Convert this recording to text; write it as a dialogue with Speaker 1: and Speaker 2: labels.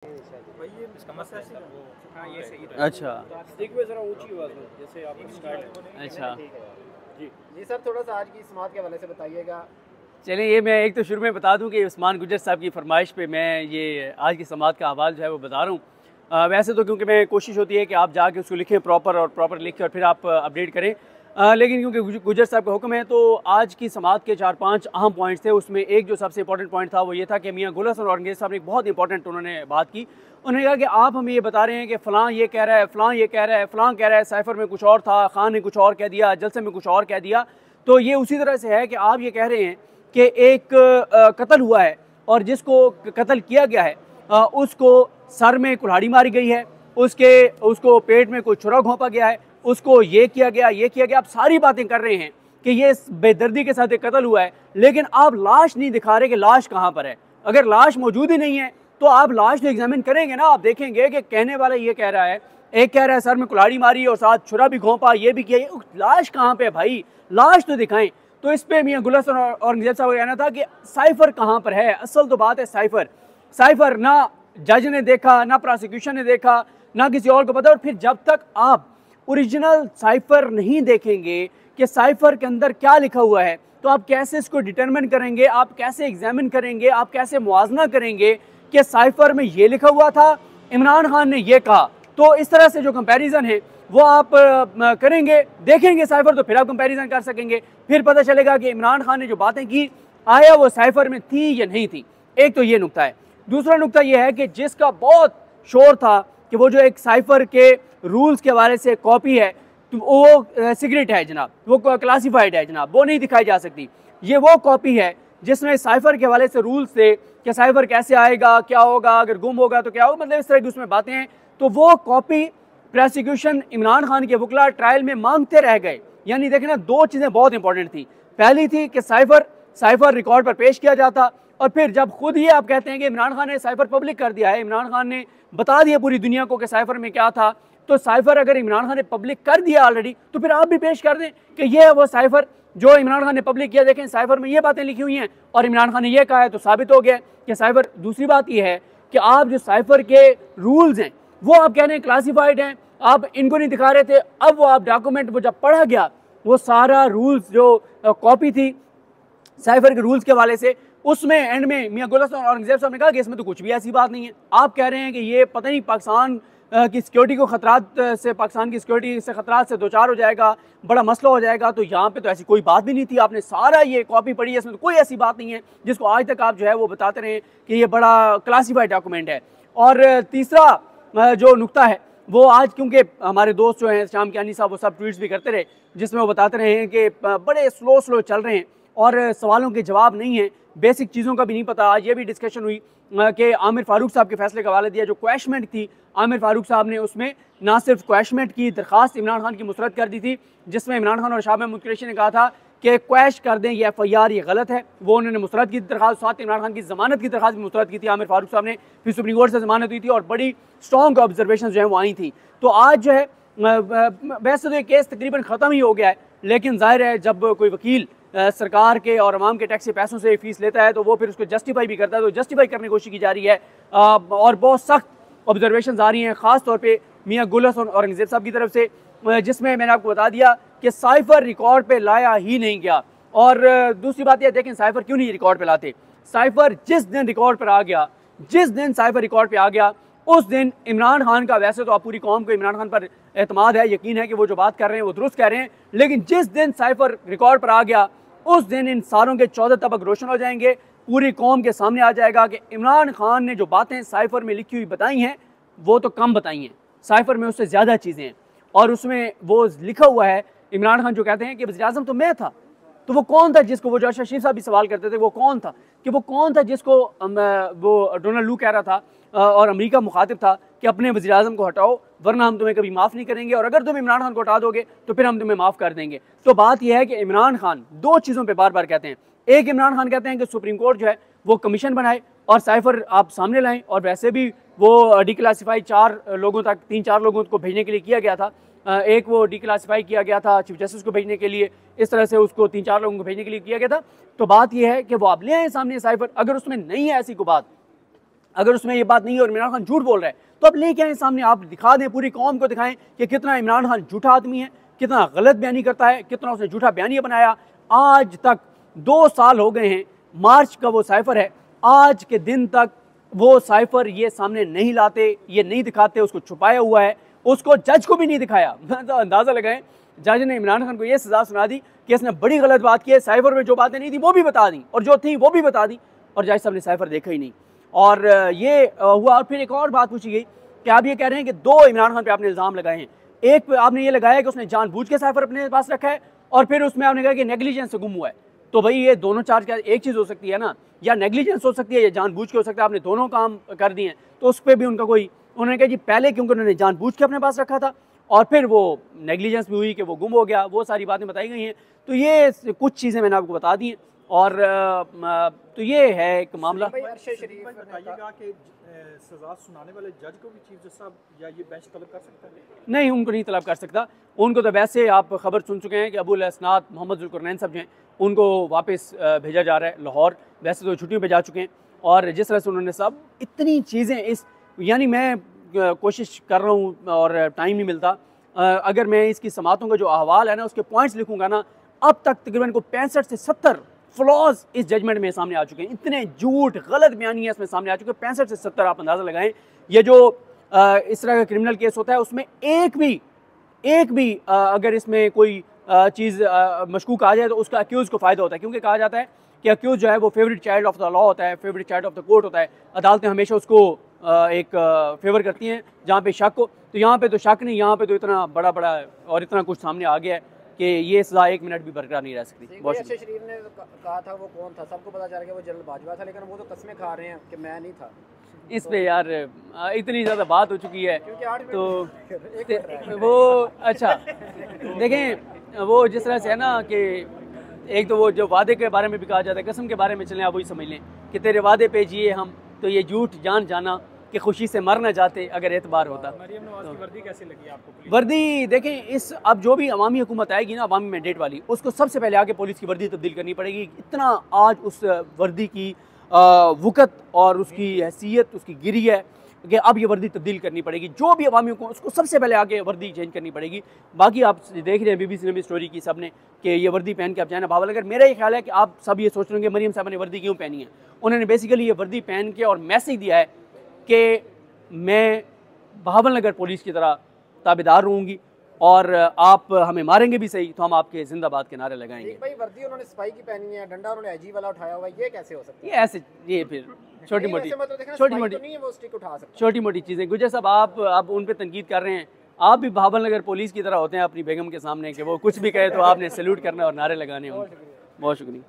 Speaker 1: अच्छा अच्छा
Speaker 2: जी सर, थोड़ा सा आज की समात के हवाले से बताइएगा।
Speaker 1: चलिए, ये मैं एक तो शुरू में बता दूं कि उस्मान गुज्जर साहब की फरमाइश पे मैं ये आज की समात का अहवाल जो है वो बता रहा हूँ। वैसे तो क्योंकि मैं कोशिश होती है कि आप जाके उसको लिखें प्रॉपर लिख के और फिर आप अपडेट करें, लेकिन क्योंकि गुज्जर साहब का हुक्म है तो आज की समात के 4-5 अहम पॉइंट्स थे। उसमें एक जो सबसे इंपॉर्टेंट पॉइंट था वो ये था कि मियाँ गुल हसन औरंगज़ेब साहब ने एक बहुत इंपॉर्टेंट उन्होंने बात की। उन्होंने कहा कि आप हमें ये बता रहे हैं कि फ़लाँ ये कह रहा है, फ़लाँ ये कह रहा है, फ़लाँ कह रहा है, साइफ़र में कुछ और था, खान ने कुछ और कह दिया, जलसे में कुछ और कह दिया। तो ये उसी तरह से है कि आप ये कह रहे हैं कि एक कत्ल हुआ है और जिसको कत्ल किया गया है उसको सर में कुल्हाड़ी मारी गई है, उसको पेट में कोई छुरा घोंपा गया है, उसको ये किया गया। आप सारी बातें कर रहे हैं कि ये बेदर्दी के साथ एक कत्ल हुआ है, लेकिन आप लाश नहीं दिखा रहे कि लाश कहाँ पर है। अगर लाश मौजूद ही नहीं है तो आप लाश तो एग्जामिन करेंगे ना, आप देखेंगे कि कहने वाला ये कह रहा है, एक कह रहा है सर में कुल्हाड़ी मारी और साथ छुरा भी घोंपा, ये भी किया, लाश कहाँ पे है भाई, लाश तो दिखाएं। तो इस पे मियाँ गुल हसन औरंगज़ेब साहब का कहना था कि साइफर कहाँ पर है। असल तो बात है साइफर ना जज ने देखा, ना प्रोसिक्यूशन ने देखा, ना किसी और को पता। और फिर जब तक आप ओरिजिनल साइफर नहीं देखेंगे कि साइफर के अंदर क्या लिखा हुआ है, तो आप कैसे इसको डिटरमिन करेंगे, आप कैसे एग्जामिन करेंगे, आप कैसे मुआजना करेंगे कि साइफर में ये लिखा हुआ था, इमरान खान ने ये कहा। तो इस तरह से जो कंपैरिजन है वो आप करेंगे, देखेंगे साइफर, तो फिर आप कंपैरिजन कर सकेंगे, फिर पता चलेगा कि इमरान खान ने जो बातें की आया वो साइफर में थी या नहीं थी। एक तो ये नुक्ता है। दूसरा नुक्ता ये है कि जिसका बहुत शोर था कि वो जो एक साइफर के रूल्स के हवाले से कॉपी है, तो वो सीक्रेट है जनाब, वो क्लासिफाइड है जनाब, वो नहीं दिखाई जा सकती। ये वो कॉपी है जिसमें साइफर के हवाले से रूल्स थे कि साइफर कैसे आएगा, क्या होगा, अगर गुम होगा तो क्या होगा, मतलब इस तरह की उसमें बातें हैं। तो वो कॉपी प्रोसिक्यूशन इमरान खान के वकला ट्रायल में मांगते रह गए। यानी देखें ना, दो चीज़ें बहुत इंपॉर्टेंट थी। पहली थी कि साइफर रिकॉर्ड पर पेश किया जाता, और फिर जब खुद ही आप कहते हैं कि इमरान खान ने साइफर पब्लिक कर दिया है, इमरान खान ने बता दिया पूरी दुनिया को कि साइफर में क्या था, तो साइफर अगर इमरान खान ने पब्लिक कर दिया ऑलरेडी, तो फिर आप भी पेश कर दें कि ये है वो साइफर जो इमरान खान ने पब्लिक किया। देखें साइफर में ये बातें लिखी हुई हैं और इमरान खान ने ये कहा है, तो साबित हो गया कि साइफर। दूसरी बात ये है कि आप जो साइफर के रूल्स हैं वो आप कह रहे हैं क्लासिफाइड हैं, आप इनको नहीं दिखा रहे थे। अब वो आप डॉक्यूमेंट वो जब पढ़ा गया, वो सारा रूल्स जो कॉपी थी साइफर के रूल्स के हवाले से, उसमें एंड में मियाँ गुल हसन औरंगज़ेब साहब ने कहा कि इसमें तो कुछ भी ऐसी बात नहीं है। आप कह रहे हैं कि ये पता नहीं पाकिस्तान की सिक्योरिटी को खतरात से, पाकिस्तान की सिक्योरिटी से खतरात से दो चार हो जाएगा, बड़ा मसला हो जाएगा। तो यहाँ पे तो ऐसी कोई बात भी नहीं थी। आपने सारा ये कॉपी पढ़ी है, इसमें तो कोई ऐसी बात नहीं है जिसको आज तक आप जो है वो बताते रहे कि ये बड़ा क्लासीफाइड डॉक्यूमेंट है। और तीसरा जो नुक्ता है वो आज, क्योंकि हमारे दोस्त जो हैं शाम कियानी साहब, वो सब ट्वीट्स भी करते रहे जिसमें वो बताते रहे हैं कि बड़े स्लो चल रहे हैं और सवालों के जवाब नहीं है, बेसिक चीज़ों का भी नहीं पता। आज ये भी डिस्कशन हुई कि आमिर फारूक साहब के फैसले का हवाला दिया, जो क्वैशमेंट थी आमिर फारूक साहब ने उसमें ना सिर्फ क्वैशमेंट की दरख्वास्त इमरान खान की मुस्तरद कर दी थी, जिसमें इमरान खान और शाह महमूद कुरैशी ने कहा था कि क्वैश कर दें ये FIR, ये गलत है। वो उन्होंने मुस्तरद की दरख्वास्त, साथ इमरान खान की ज़मानत की दरख्वास्त भी मुस्तरद की थी आमिर फारूक साहब ने, फिर सुप्रीम कोर्ट से ज़मानत हुई थी और बड़ी स्ट्रॉन्ग ऑब्जर्वेशन जो है वो आई थी। तो आज जो है वैसे तो ये केस तकरीबन ख़त्म ही हो गया है, लेकिन जाहिर है जब कोई वकील सरकार के और अवाम के टैक्स के पैसों से फीस लेता है तो वो फिर उसको जस्टिफाई भी करता है। तो जस्टिफाई करने की कोशिश की जा रही है और बहुत सख्त ऑब्जर्वेशन आ रही हैं, ख़ास तौर पे मियाँ गुल हसन औरंगज़ेब साहब की तरफ से, जिसमें मैंने आपको बता दिया कि साइफर रिकॉर्ड पे लाया ही नहीं गया। और दूसरी बात यह देखें साइफर क्यों नहीं रिकॉर्ड पे लाते। साइफर जिस दिन रिकॉर्ड पर आ गया, जिस दिन साइफर रिकॉर्ड पे आ गया, उस दिन इमरान खान का, वैसे तो आप पूरी कौम को इमरान खान पर एतमाद है, यकीन है कि वो जो बात कर रहे हैं वो दुरुस्त कह रहे हैं, लेकिन जिस दिन साइफर रिकॉर्ड पर आ गया उस दिन इन सारों के 14 तबक रोशन हो जाएंगे, पूरी कौम के सामने आ जाएगा कि इमरान खान ने जो बातें साइफर में लिखी हुई बताई हैं वो तो कम बताई हैं, साइफर में उससे ज़्यादा चीज़ें हैं। और उसमें वो लिखा हुआ है, इमरान खान जो कहते हैं कि वज़ीर-ए-आज़म तो मैं था, तो वो कौन था जिसको, वो जो अरशद शरीफ साहब भी सवाल करते थे, वो कौन था कि वो कौन था जिसको वो डोनाल्ड लू कह रहा था और अमेरिका मुखातिब था कि अपने वज़ीर-ए-आज़म को हटाओ वरना हम तुम्हें कभी माफ़ नहीं करेंगे, और अगर तुम इमरान खान को हटा दोगे तो फिर हम तुम्हें माफ़ कर देंगे। तो बात यह है कि इमरान खान दो चीज़ों पर बार बार कहते हैं। एक, इमरान खान कहते हैं कि सुप्रीम कोर्ट जो है वो कमीशन बनाए और साइफर आप सामने लाएं, और वैसे भी वो डिक्लासीफाई 4 लोगों तक, 3-4 लोगों को भेजने के लिए किया गया था। एक वो डिक्लासीफाई किया गया था चीफ जस्टिस को भेजने के लिए, इस तरह से उसको 3-4 लोगों को भेजने के लिए किया गया था। तो बात यह है कि वो आप ले आए सामने साइफर, अगर उसमें नहीं है ऐसी कोई बात अगर उसमें ये बात नहीं है और इमरान खान झूठ बोल रहा है तो आप लेके आए सामने, आप दिखा दें, पूरी कौम को दिखाएं कि कितना इमरान खान झूठा आदमी है, कितना गलत बयानी करता है, कितना उसने झूठा बयानिया बनाया। आज तक 2 साल हो गए हैं, मार्च का वो साइफर है, आज के दिन तक वो साइफर ये सामने नहीं लाते, ये नहीं दिखाते, उसको छुपाया हुआ है, उसको जज को भी नहीं दिखाया। तो अंदाज़ा लगाएं, जज ने इमरान खान को ये सज़ा सुना दी कि इसने बड़ी गलत बात की है, साइफर में जो बातें नहीं थी वो भी बता दी और जो थी वो भी बता दी, और जज साहब ने साइफर देखा ही नहीं। और ये हुआ। और फिर एक और बात पूछी गई कि आप ये कह रहे हैं कि 2 इमरान खान पे आपने इल्ज़ाम लगाए हैं। एक पे आपने ये लगाया कि उसने जानबूझ के साइफर अपने पास रखा है, और फिर उसमें आपने कहा कि नेग्लिजेंस से गुम हुआ है। तो भाई ये दोनों चार्ज क्या एक चीज़ हो सकती है ना, या नेग्लिजेंस हो सकती है या जानबूझ के हो सकता है, आपने दोनों काम कर दिए हैं। तो उस पर भी उनका कोई, उन्होंने कहा जी पहले क्योंकि उन्होंने जानबूझ के अपने पास रखा था, और फिर वो नेग्लिजेंस भी हुई कि वो गुम हो गया, वो सारी बातें बताई गई हैं। तो ये कुछ चीज़ें मैंने आपको बता दी हैं। और तो ये है एक मामला।
Speaker 3: बताइएगा कि सजा सुनाने वाले जज को भी चीफ जज साहब या ये बेंच तलब कर सकता है?
Speaker 1: नहीं, उनको नहीं तलब कर सकता। उनको तो वैसे आप खबर सुन चुके हैं कि अबुल असनाद मोहम्मद ज़ुल्करनैन साहब जो हैं उनको वापस भेजा जा रहा है लाहौर। वैसे तो छुट्टियों पे जा चुके हैं, और जिस तरह से उन्होंने सब इतनी चीज़ें इस, यानी मैं कोशिश कर रहा हूँ और टाइम नहीं मिलता। अगर मैं इसकी समातों का जो अहवाल है ना उसके पॉइंट्स लिखूँगा ना, अब तक तकरीबन को 65 से 70 फ्लॉज इस जजमेंट में सामने आ चुके हैं। इतने झूठ गलत बयानियाँ इसमें सामने आ चुके हैं, 65 से 70। आप अंदाज़ा लगाएं, ये जो इस तरह का क्रिमिनल केस होता है उसमें एक भी अगर इसमें कोई चीज़ मशकूक आ जाए तो उसका अक्यूज़ को फ़ायदा होता है, क्योंकि कहा जाता है कि अक्यूज़ जो है वो favourite child of the law होता है, favourite child of the court होता है। अदालतें हमेशा उसको एक फेवर करती हैं जहाँ पे शक हो। तो यहाँ पे तो शक नहीं, यहाँ पे तो इतना बड़ा और इतना कुछ सामने आ गया है कि ये सज़ा 1 मिनट भी बरकरार नहीं रह सकती। बहुत
Speaker 2: शरीफ ने कहा था वो कौन था, सबको पता चल गया वो जनरल बाजवा था, लेकिन वो तो कस्में खा रहे हैं कि मैं नहीं था।
Speaker 1: इस पे यार इतनी ज़्यादा बात हो चुकी है तो वो अच्छा देखें, वो जिस तरह से है ना कि एक तो वो जो वादे के बारे में भी कहा जाता है, कसम के बारे में चलें, आप वही समझ लें कि तेरे वादे पे जिए हम, तो ये झूठ जान जाना कि खुशी से मर न जाते अगर एतबार होता।
Speaker 3: मरियम नवाज की वर्दी कैसी लगी आपको?
Speaker 1: वर्दी देखें, इस अब जो भी अवामी हुकूमत आएगी ना, अवामी मैंडेट वाली, उसको सबसे पहले आके पुलिस की वर्दी तब्दील करनी पड़ेगी। इतना आज उस वर्दी की वक़्त और उसकी हैसियत उसकी गिरी है कि अब ये वर्दी तब्दील करनी पड़ेगी। जो भी अवामी हुकूमत, उसको सबसे पहले आके वर्दी चेंज करनी पड़ेगी। बाकी आप देख रहे हैं BBC ने भी स्टोरी की सबने कि ये वर्दी पहन के आप जाए ना बावल। अगर मेरा ये ख्याल है कि आप सब ये सोच रहे होंगे मरियम साहब ने वर्दी क्यों पहनी है, उन्होंने बेसिकली ये वर्दी पहन के और मैसेज दिया है कि मैं बहावल नगर पुलिस की तरह ताबेदार रहूँगी, और आप हमें मारेंगे भी सही तो हम आपके जिंदाबाद के नारे लगाएंगे।
Speaker 2: भाई वर्दी उन्होंने सिपाही की पहनी है, डंडा उन्होंने IG वाला उठाया हुआ है, ये कैसे हो सकता है?
Speaker 1: ये ऐसे ये फिर छोटी मोटी चीज़ें। गुजर साहब आप उन पर तनकीद कर रहे हैं, आप भी बहावल नगर पुलिस की तरह होते हैं अपनी बेगम के सामने कि वो कुछ भी कहे तो आपने सैल्यूट करना और नारे लगाने होंगे। बहुत शुक्रिया।